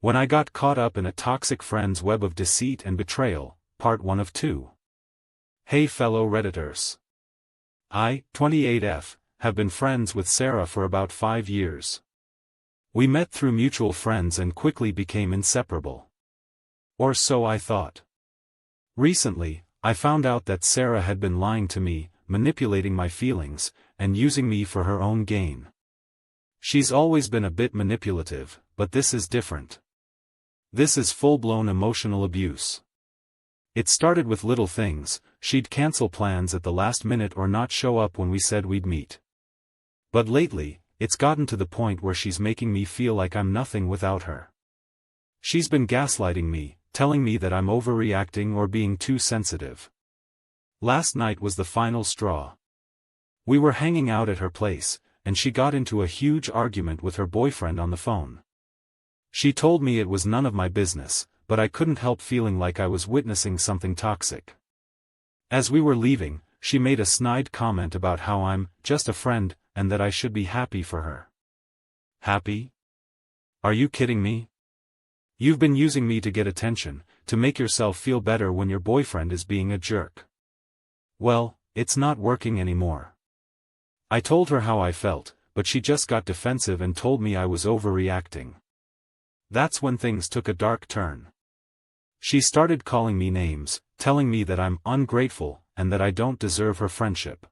When I got caught up in a toxic friend's web of deceit and betrayal, part 1 of 2. Hey fellow Redditors. I, 28F, have been friends with Sarah for about 5 years. We met through mutual friends and quickly became inseparable. Or so I thought. Recently, I found out that Sarah had been lying to me, manipulating my feelings, and using me for her own gain. She's always been a bit manipulative, but this is different. This is full-blown emotional abuse. It started with little things. She'd cancel plans at the last minute or not show up when we said we'd meet. But lately, it's gotten to the point where she's making me feel like I'm nothing without her. She's been gaslighting me, telling me that I'm overreacting or being too sensitive. Last night was the final straw. We were hanging out at her place, and she got into a huge argument with her boyfriend on the phone. She told me it was none of my business, but I couldn't help feeling like I was witnessing something toxic. As we were leaving, she made a snide comment about how I'm just a friend, and that I should be happy for her. Happy? Are you kidding me? You've been using me to get attention, to make yourself feel better when your boyfriend is being a jerk. Well, it's not working anymore. I told her how I felt, but she just got defensive and told me I was overreacting. That's when things took a dark turn. She started calling me names, telling me that I'm ungrateful, and that I don't deserve her friendship.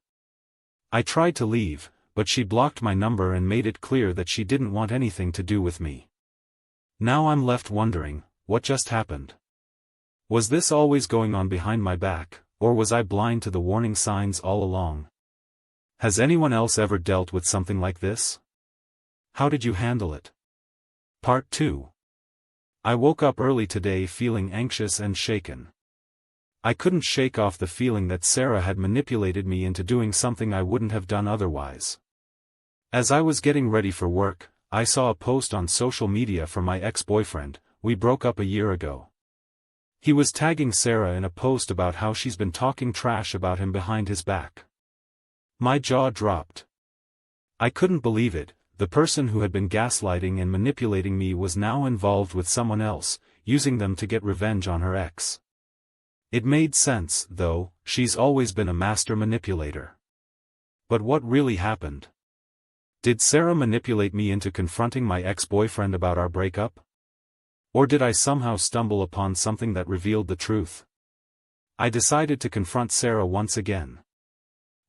I tried to leave, but she blocked my number and made it clear that she didn't want anything to do with me. Now I'm left wondering, what just happened? Was this always going on behind my back, or was I blind to the warning signs all along? Has anyone else ever dealt with something like this? How did you handle it? Part 2. I woke up early today feeling anxious and shaken. I couldn't shake off the feeling that Sarah had manipulated me into doing something I wouldn't have done otherwise. As I was getting ready for work, I saw a post on social media from my ex-boyfriend. We broke up a year ago. He was tagging Sarah in a post about how she's been talking trash about him behind his back. My jaw dropped. I couldn't believe it. The person who had been gaslighting and manipulating me was now involved with someone else, using them to get revenge on her ex. It made sense, though. She's always been a master manipulator. But what really happened? Did Sarah manipulate me into confronting my ex-boyfriend about our breakup? Or did I somehow stumble upon something that revealed the truth? I decided to confront Sarah once again.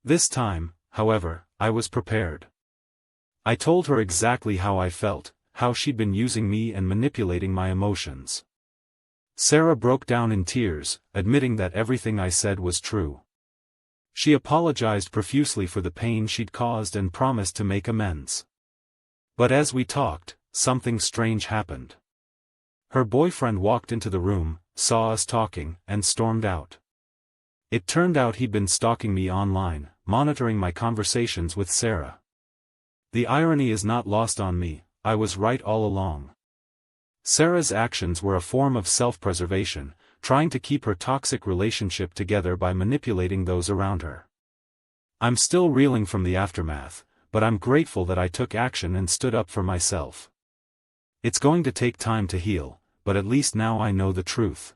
This time, however, I was prepared. I told her exactly how I felt, how she'd been using me and manipulating my emotions. Sarah broke down in tears, admitting that everything I said was true. She apologized profusely for the pain she'd caused and promised to make amends. But as we talked, something strange happened. Her boyfriend walked into the room, saw us talking, and stormed out. It turned out he'd been stalking me online, monitoring my conversations with Sarah. The irony is not lost on me. I was right all along. Sarah's actions were a form of self-preservation, trying to keep her toxic relationship together by manipulating those around her. I'm still reeling from the aftermath, but I'm grateful that I took action and stood up for myself. It's going to take time to heal, but at least now I know the truth.